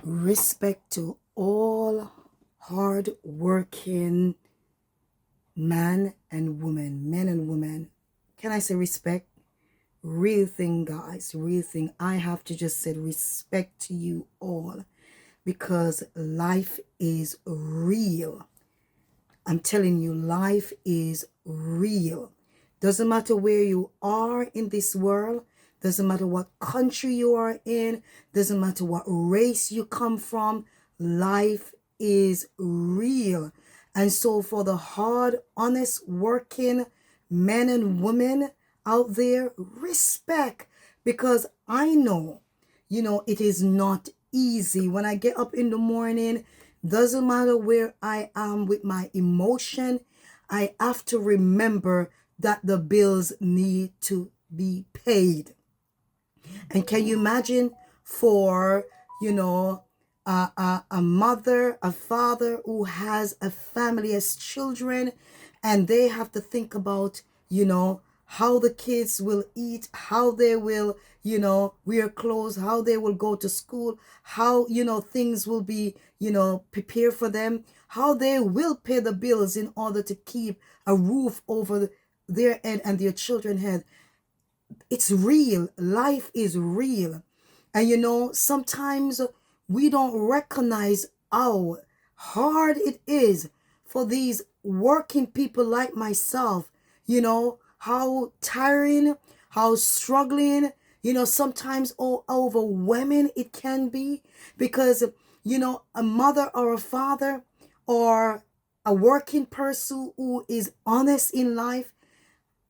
Respect to all hard-working men and women. Can I say respect? Real thing, guys, real thing. I have to just say respect to you all because life is real. I'm telling you, life is real. Doesn't matter where you are in this world, doesn't matter what country you are in, doesn't matter what race you come from, life is real. And so for the hard, honest, working men and women out there, respect, because I know, it is not easy. When I get up in the morning, doesn't matter where I am with my emotion, I have to remember that the bills need to be paid. And can you imagine for, a mother, a father who has a family as children, and they have to think about, how the kids will eat, how they will, wear clothes, how they will go to school, how, things will be, prepared for them, how they will pay the bills in order to keep a roof over their head and their children's head. It's real. Life is real. And sometimes we don't recognize how hard it is for these working people like myself, how tiring, how struggling, sometimes overwhelming it can be because, a mother or a father or a working person who is honest in life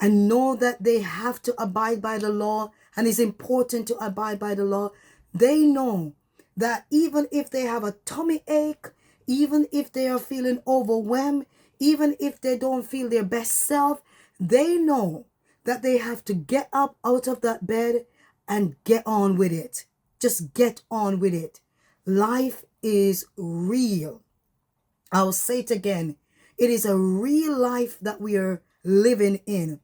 and know that they have to abide by the law and it's important to abide by the law, they know that even if they have a tummy ache, even if they are feeling overwhelmed, even if they don't feel their best self, they know that they have to get up out of that bed and get on with it. Just get on with it. Life is real. I'll say it again. It is a real life that we are living in.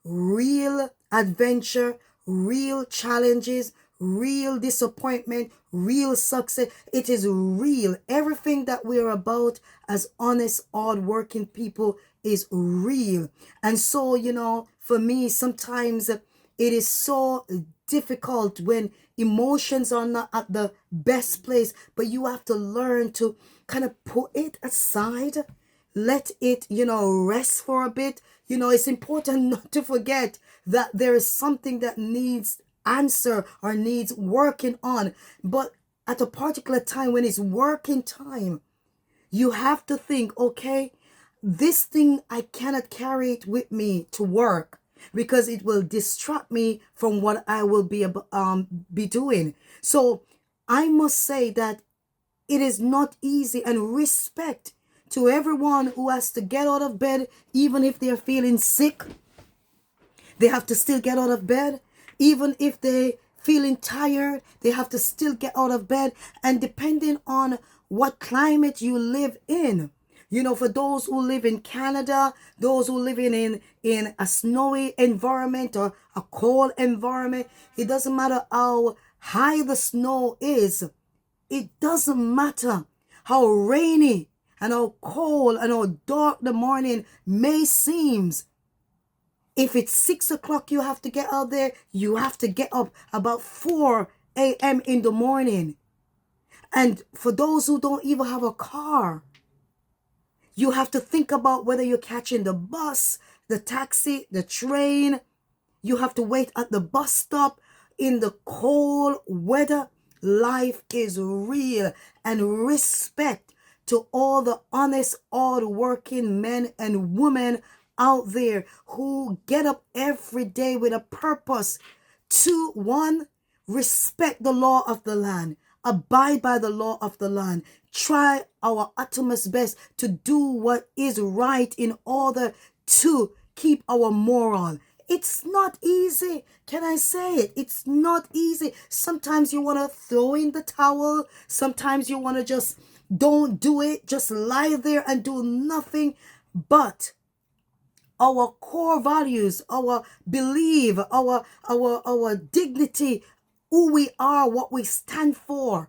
Real adventure, real challenges, real disappointment, real success. It is real. Everything that we're about as honest, hard-working people is real. And so, for me, sometimes it is so difficult when emotions are not at the best place, but you have to learn to kind of put it aside, let it, rest for a bit. It's important not to forget that there is something that needs answer or needs working on. But at a particular time when it's working time, you have to think, okay, this thing, I cannot carry it with me to work because it will distract me from what I will be doing. So I must say that it is not easy, and respect to everyone who has to get out of bed, even if they're feeling sick. They have to still get out of bed. Even if they feeling tired, they have to still get out of bed. And depending on what climate you live in, for those who live in Canada, those who live in a snowy environment or a cold environment, it doesn't matter how high the snow is. It doesn't matter how rainy and how cold and how dark the morning may seem. If it's 6 o'clock, you have to get out there. You have to get up about 4 a.m. in the morning. And for those who don't even have a car, you have to think about whether you're catching the bus, the taxi, the train. You have to wait at the bus stop in the cold weather. Life is real. And respect to all the honest, hard-working men and women out there who get up every day with a purpose to, one, respect the law of the land, abide by the law of the land, try our utmost best to do what is right in order to keep our moral. It's not easy. Can I say it? It's not easy. Sometimes you want to throw in the towel. Sometimes you want to just don't do it. Just lie there and do nothing. But our core values, our belief, our dignity, who we are, what we stand for,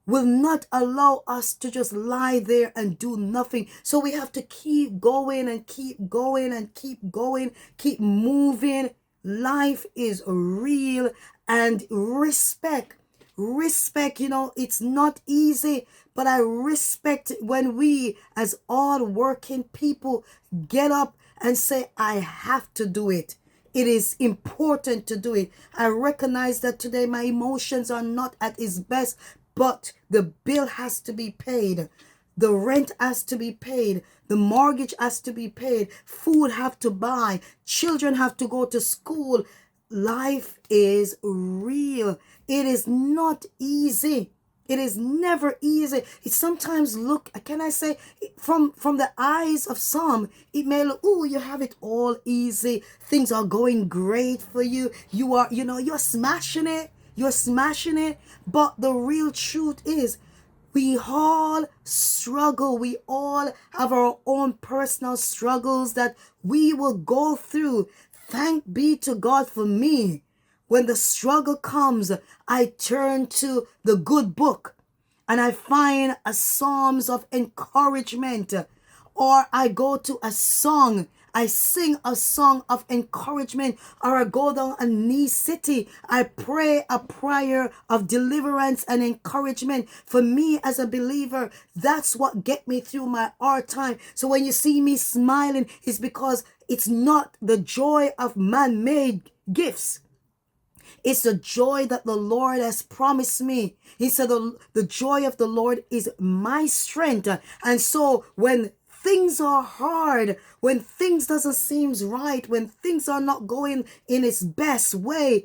will not allow us to just lie there and do nothing. So we have to keep going and keep going and keep going, keep moving. Life is real, and respect, it's not easy, but I respect when we as all working people get up and say, I have to do it. It is important to do it. I recognize that today my emotions are not at its best, but the bill has to be paid. The rent has to be paid. The mortgage has to be paid. Food have to buy. Children have to go to school. Life is real. It is not easy. It is never easy. It sometimes look, can I say, from the eyes of some, it may look, oh, you have it all easy. Things are going great for you. You are, you're smashing it. You're smashing it. But the real truth is, we all struggle. We all have our own personal struggles that we will go through. Thank be to God for me. When the struggle comes, I turn to the good book and I find a Psalms of encouragement, or I go to a song. I sing a song of encouragement, or I go down a knee city. I pray a prayer of deliverance and encouragement. For me as a believer, that's what get me through my hard time. So when you see me smiling, it's because it's not the joy of man-made gifts. It's the joy that the Lord has promised me. He said the joy of the Lord is my strength. And so when things are hard, when things doesn't seem right, when things are not going in its best way,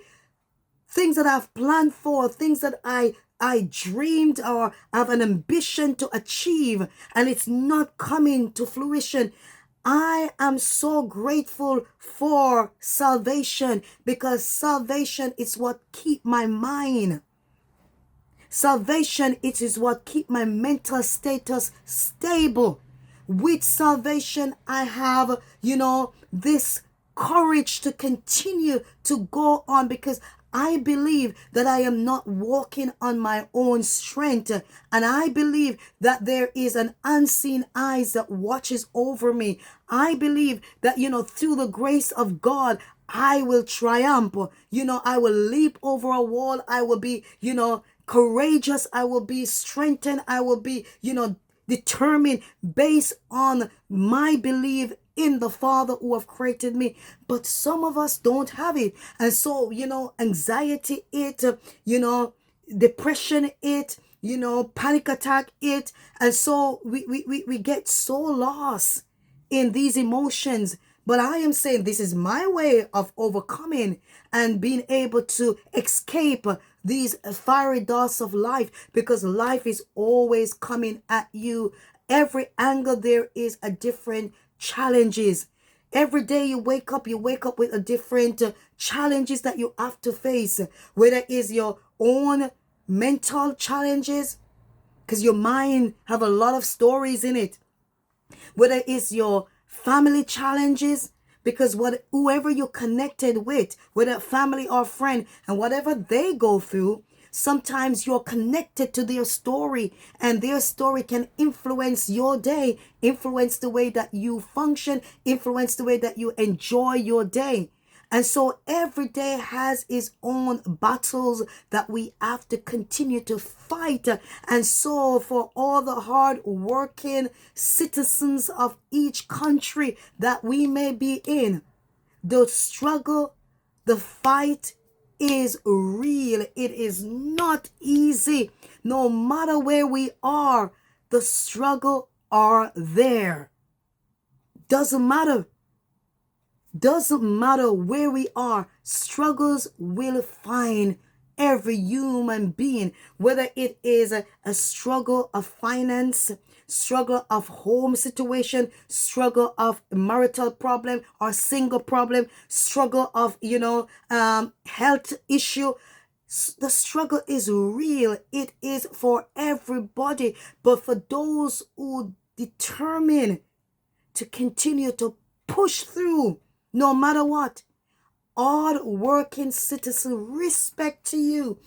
things that I've planned for, things that I dreamed or have an ambition to achieve, and it's not coming to fruition, I am so grateful for salvation, because salvation is what keep my mind. Salvation, it is what keep my mental status stable. With salvation, I have, this courage to continue to go on, because I believe that I am not walking on my own strength. And I believe that there is an unseen eyes that watches over me. I believe that, through the grace of God, I will triumph. I will leap over a wall. I will be, courageous. I will be strengthened. I will be, determined based on my belief in the Father who have created me. But some of us don't have it. And so, anxiety depression panic attack and so we get so lost in these emotions. But I am saying this is my way of overcoming and being able to escape these fiery darts of life, because life is always coming at you. Every angle there is a different challenges. Every day you wake up with a different challenges that you have to face, whether it's your own mental challenges, because your mind have a lot of stories in it, whether it's your family challenges, because whoever you're connected with, whether family or friend, and whatever they go through, sometimes you're connected to their story, and their story can influence your day, influence the way that you function, influence the way that you enjoy your day. And so every day has its own battles that we have to continue to fight. And so for all the hard working citizens of each country that we may be in, the struggle, the fight is real. It is not easy. No matter where we are, the struggle are there. Doesn't matter where we are, struggles will find every human being, whether it is a struggle of finance, struggle of home situation, struggle of marital problem or single problem, struggle of, health issue. The struggle is real. It is for everybody. But for those who determine to continue to push through, no matter what, hard working citizen, respect to you,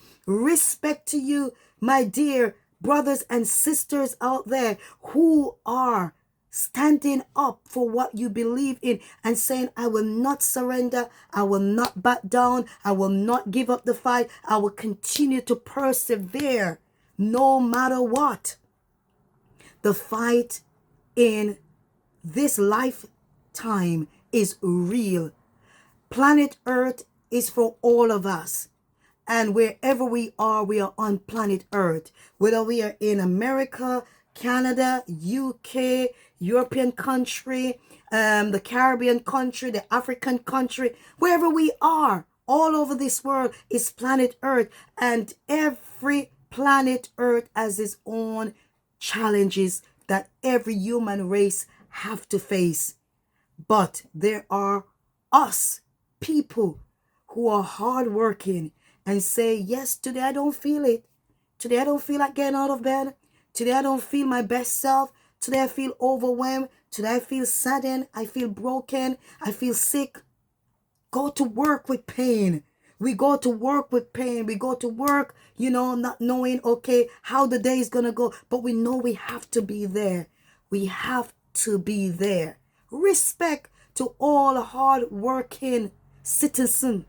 my dear brothers and sisters out there who are standing up for what you believe in and saying, I will not surrender, I will not back down, I will not give up the fight, I will continue to persevere no matter what. The fight in this lifetime is real. Planet Earth is for all of us. And wherever we are on planet Earth. Whether we are in America, Canada, UK, European country, the Caribbean country, the African country, wherever we are, all over this world is planet Earth. And every planet Earth has its own challenges that every human race have to face. But there are us people who are hardworking and say, yes, today I don't feel it. Today I don't feel like getting out of bed. Today I don't feel my best self. Today I feel overwhelmed. Today I feel saddened. I feel broken. I feel sick. Go to work with pain. We go to work with pain. We go to work, not knowing, okay, how the day is going to go. But we know we have to be there. We have to be there. Respect to all hard-working citizens.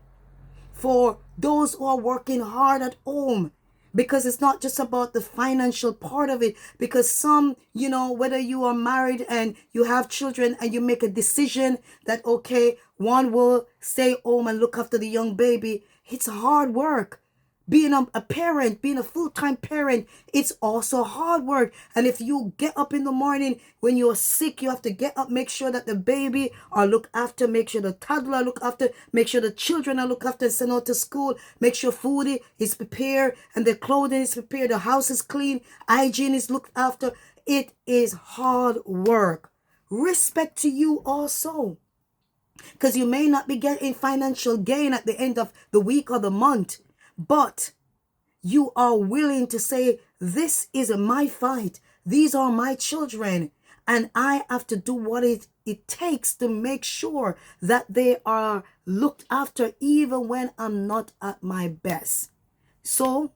For those who are working hard at home, because it's not just about the financial part of it, because some, whether you are married and you have children and you make a decision that, okay, one will stay home and look after the young baby, it's hard work. Being a parent, being a full-time parent, it's also hard work. And if you get up in the morning when you're sick, you have to get up, make sure that the baby are looked after, make sure the toddler are looked after, make sure the children are looked after and sent out to school, make sure food is prepared and the clothing is prepared, the house is clean, hygiene is looked after. It is hard work. Respect to you also. Because you may not be getting financial gain at the end of the week or the month. But you are willing to say, this is my fight. These are my children. And I have to do what it takes to make sure that they are looked after even when I'm not at my best. So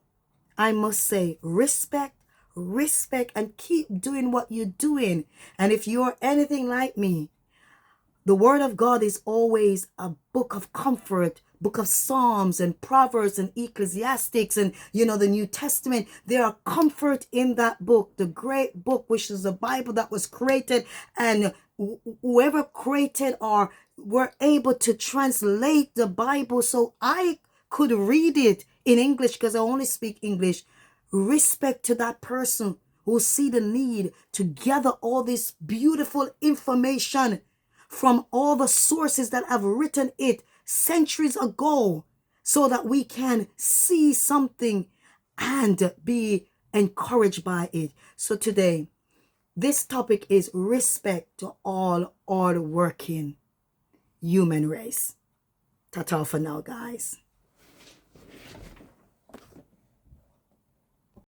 I must say, respect, and keep doing what you're doing. And if you're anything like me, the Word of God is always a book of comfort, book of Psalms and Proverbs and Ecclesiastics and, the New Testament. There are comfort in that book, the great book, which is the Bible that was created. And whoever created or were able to translate the Bible so I could read it in English, because I only speak English. Respect to that person who see the need to gather all this beautiful information from all the sources that have written it centuries ago, so that we can see something and be encouraged by it. So today, this topic is respect to all hard-working human race. Ta-ta for now, guys.